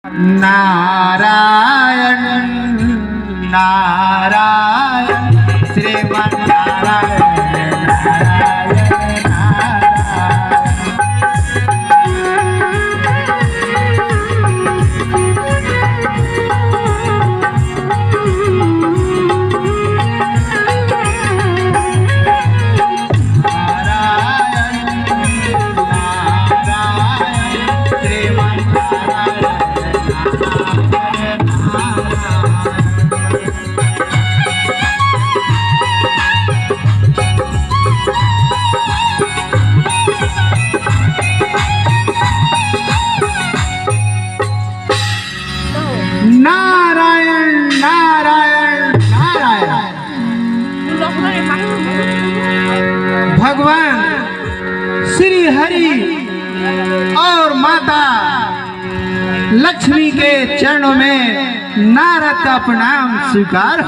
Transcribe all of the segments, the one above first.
नारायण नारायण श्रीमन्नारायण भगवान श्री हरि और माता लक्ष्मी के चरणों में नारद का प्रणाम स्वीकार।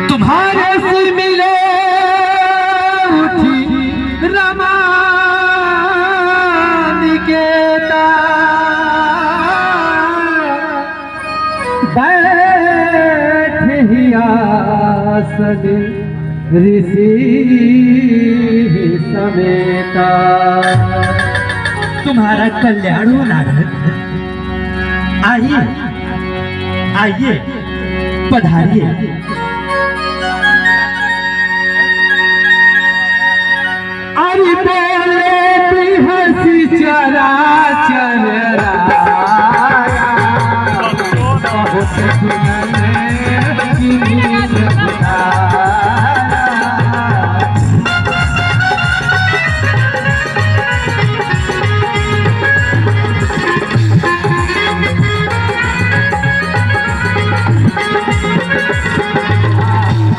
तुम्हारे सिर मिले उठी रमा निकेता, बैठे ही आसन ऋषि समेता। तुम्हारा कल्याण हो नारद। आइए आइए पधारिए। अरे बोले हंसी चराचर राया, बहुत सुनने की नींद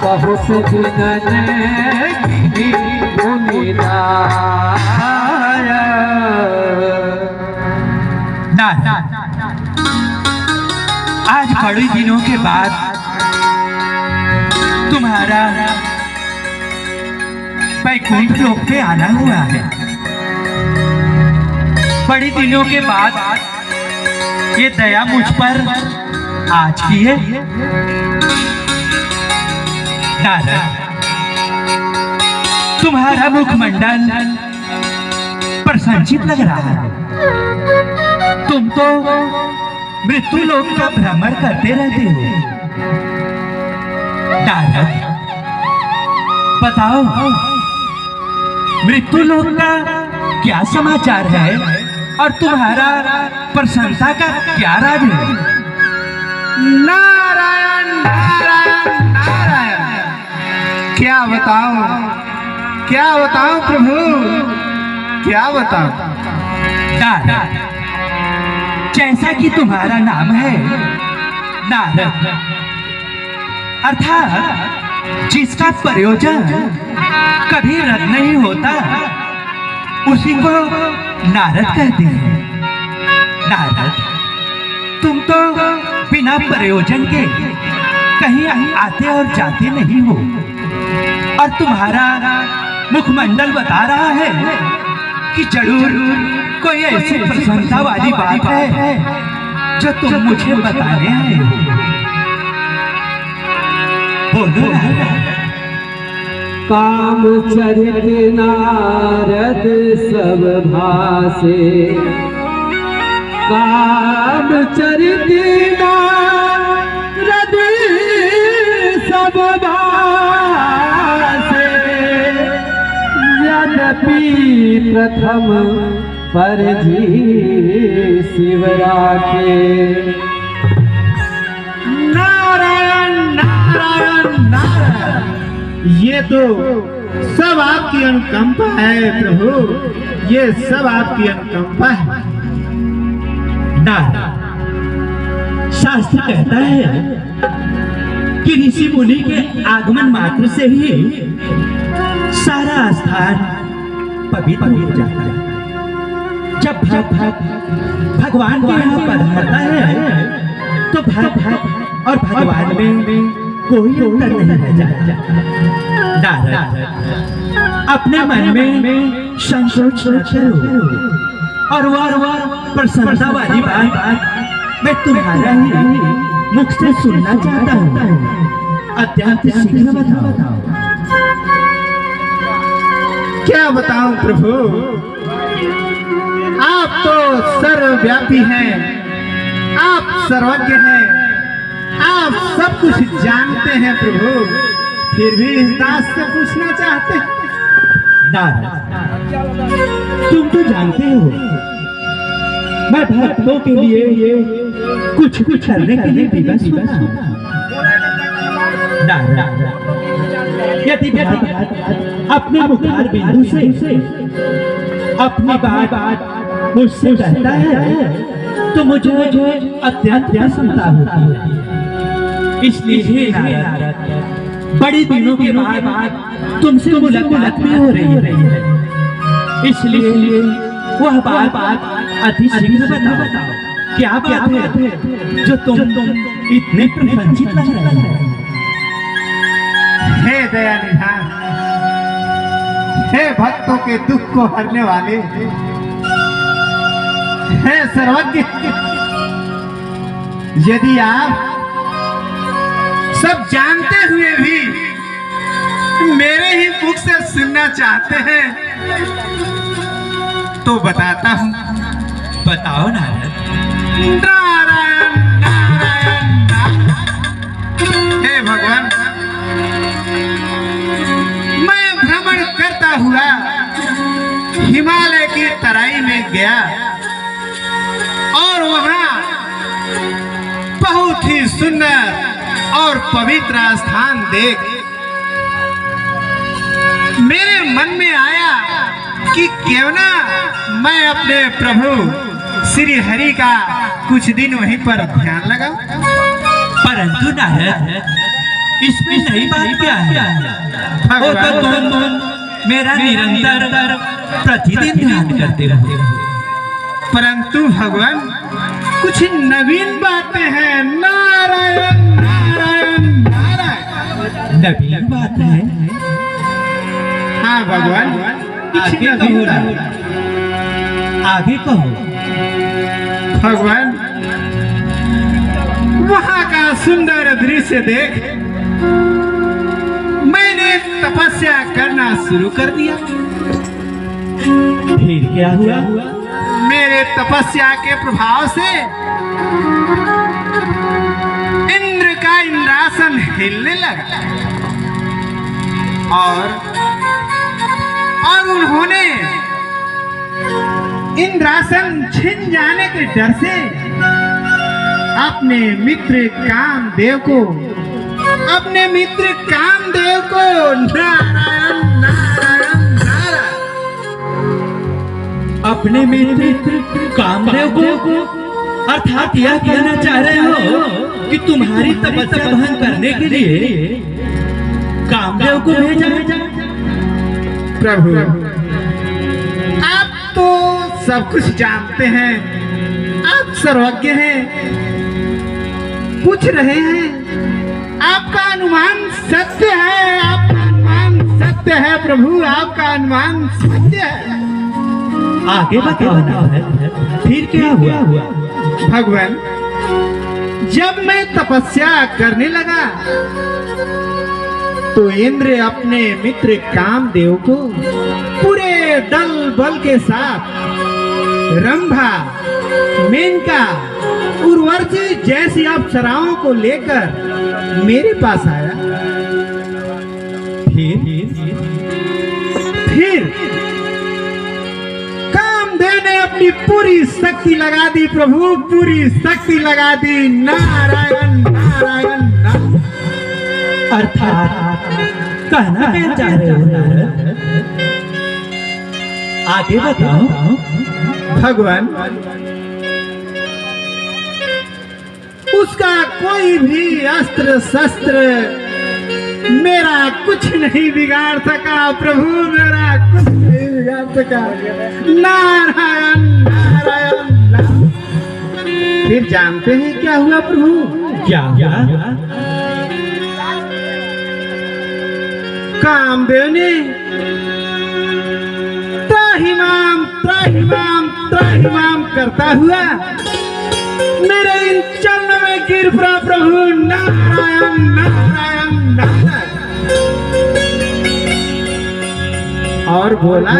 बहुत सुनने की नींद आया। आज बड़े दिनों के बाद तुम्हारा वैकुंठ लोक पे आना हुआ है। बड़े दिनों के बाद ये दया मुझ पर आज की है। नारद, तुम्हारा मुखमंडल प्रसन्नचित लग रहा है। तुम तो मृत्यु लोक का भ्रमण करते रहते हो। नारद, बताओ मृत्यु लोक का क्या समाचार है और तुम्हारा प्रसन्नता का क्या राज है? नारायण नारायण नारायण, क्या बताऊं प्रभु, क्या बताऊं। नारद, जैसा कि तुम्हारा नाम है नारद, अर्थात जिसका प्रयोजन कभी रद्द नहीं होता उसी को नारद कहते हैं। नारद, तुम तो बिना प्रयोजन के कहीं आते और जाते नहीं हो, और तुम्हारा मुखमंडल बता रहा है कि जरूर कोई ऐसी प्रसन्नता वाली बात है जो तुम मुझे बताने आए हो। बोलो। काम चरित नारद सब भासे, काम चरित नारद सब भासे, यद्यपि प्रथम पर जी शिवराखे। नारायण नारायण नारायण, ये तो सब आपकी अनुकंपा है प्रभु, ये सब आपकी अनुकंपा है। नारद, शास्त्र कहता है कि ऋषि मुनि के आगमन मात्र से ही सारा स्थान पवित्र हो जाता है। जब भक्त भगवान के यहाँ पधारता है तो भक्त और भगवान में कोई अंतर नहीं रह जाता। नारद, अपने मन में संकोच न करो और प्रसन्नता वाली बात मैं तुम्हारा ही मुख से सुनना चाहता हूँ। अत्यंत शीघ्र बताओ। क्या बताऊं प्रभु, आप तो सर्वव्यापी हैं, आप सर्वज्ञ हैं, आप सब कुछ जानते हैं प्रभु, फिर भी इस दास से पूछना चाहते हैं। नारद, तुम तो जानते हो मैं भक्तों के लिए कुछ करने के लिए विवश हूं। नारद, यदि भक्त अपने मुखार बिंदु से अपनी बात मुझसे कहता है तो मुझे अत्यंत प्रसन्नता होती है। इसलिए नारद, बड़े दिनों के बाद तुमसे मुलाकात भी हो रही है, इसलिए वह बात अति शीघ्र बताओ। क्या बात है जो तुम इतने प्रसन्नचित लग रहे हो? हे दया निधान, हे भक्तों के दुख को हरने वाले, हे सर्वज्ञ, यदि आप सब जानते हुए भी मेरे ही मुख से सुनना चाहते हैं तो बताता हूं। बताओ नारद। नारायण नारायण नारायण। हे भगवान, मैं भ्रमण करता हुआ हिमालय की तराई में गया और वहां बहुत ही सुंदर और पवित्र स्थान देख मेरे मन में आया कि क्यों ना मैं अपने प्रभु श्री हरि का कुछ दिन वहीं पर ध्यान लगाऊं। परंतु नारद, इसमें नई बात क्या है? वो तो तुम मेरा निरंतर प्रतिदिन ध्यान करते रहो। परंतु भगवान, कुछ नवीन बातें हैं। नारायण नारायण नारायण। नवीन बात है? हाँ भगवान, आगे कहो ना, आगे कहो। भगवान, वहां का सुंदर दृश्य देख मैंने तपस्या करना शुरू कर दिया। फिर क्या हुआ? मेरे तपस्या के प्रभाव से इंद्र का इंद्रासन हिलने लगा और उन्होंने इंद्रासन छिन जाने के डर से अपने मित्र कामदेव को नारायण नारायण नारायण, अपने मित्र कामदेव को, अर्थात यह कहना चाह रहे हो कि तुम्हारी तपस्या भंग करने के लिए कामदेव को भेजा? प्रभु, आप तो सब कुछ जानते हैं, आप सर्वज्ञ हैं, पूछ रहे हैं, आपका अनुमान सत्य है, आपका अनुमान सत्य है प्रभु, आपका अनुमान सत्य है। आगे बताओ नारद, फिर क्या हुआ? भगवान, जब मैं तपस्या करने लगा तो इंद्र अपने मित्र कामदेव को पूरे दल बल के साथ रंभा, मेनका, उर्वशी जैसी अप्सराओं को लेकर मेरे पास आया। फिर कामदेव ने अपनी पूरी शक्ति लगा दी प्रभु, पूरी शक्ति लगा दी। नारायण नारायण नारायण। अर्थात कहना क्या चाह रहे हो नारद? आगे बताओ। भगवान, उसका कोई भी अस्त्र शस्त्र मेरा कुछ नहीं बिगाड़ सका प्रभु, मेरा कुछ नहीं बिगाड़ सका। नारायण नारायण नारायण। फिर जानते हैं क्या हुआ प्रभु? क्या हुआ? कामदेव ने त्राहिमाम त्राहिमाम त्राहिमाम करता हुआ मेरे इन चरणों में गिर पड़ा प्रभु। नारायण नारायण नारायण। और बोला,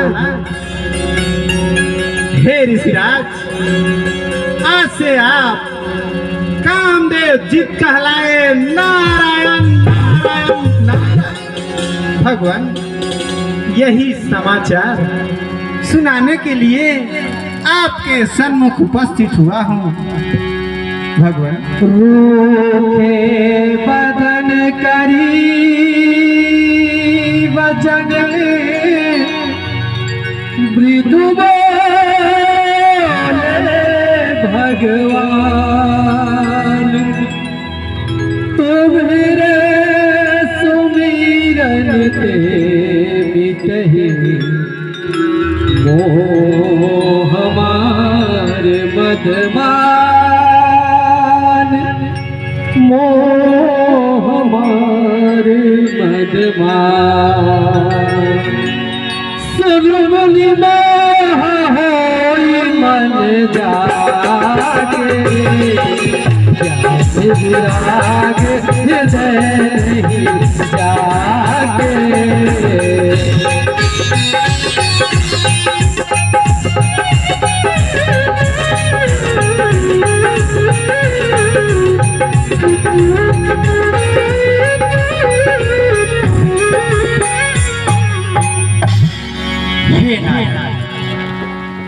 हे ऋषिराज, आज से आप कामदेव जीत कहलाए। नारायण नारायण नारायण। भगवान, यही समाचार सुनाने के लिए आपके सन्मुख उपस्थित हुआ हूँ। भगवान, रूखे बदन करी वचन मृदु भगवान, तुम्हारे सुमिरन ते मिटहि मोह हमार मदमान, मोह हमार मदमान। सुरवली मोह होई मन जागे, प्यास विराग हृदय जागे।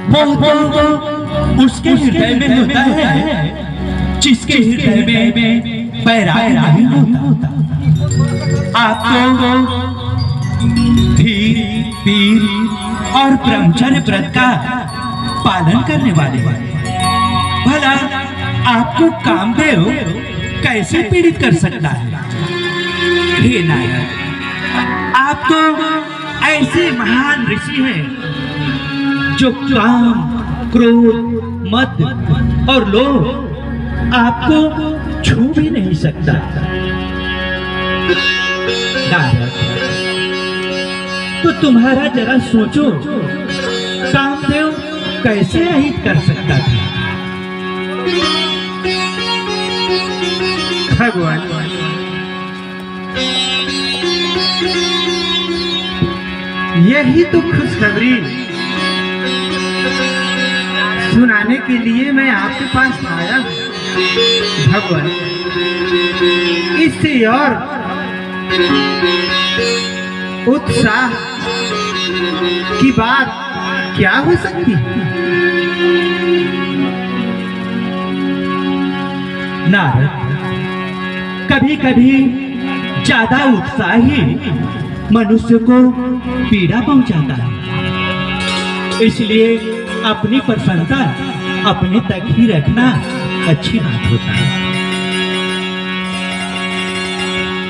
वो उसके हृदय में होता है जिसके हृदय में बैराग नहीं होता। आप तो धीर पीर और ब्रह्मचर्य व्रत का पालन करने वाले, भला आपको कामदेव कैसे पीड़ित कर सकता है? हे नायक, आप तो ऐसे महान ऋषि हैं जो काम, क्रोध, मद और लोभ आपको छू भी नहीं सकता। नारद, तो तुम्हारा जरा सोचो, कामदेव कैसे अहित कर सकता था? भगवान, यही तो खुशखबरी सुनाने के लिए मैं आपके पास आया हूँ। भगवान, इससे और उत्साह की बात क्या हो सकती है? नारद, कभी कभी ज्यादा उत्साह ही मनुष्य को पीड़ा पहुंचाता है। इसलिए अपनी प्रसन्नता अपने तक ही रखना अच्छी बात होता है।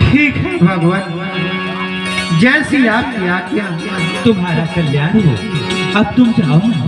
ठीक है भगवान, जैसी आपकी आज्ञा। तुम्हारा कल्याण हो। अब तुम जाओ ना।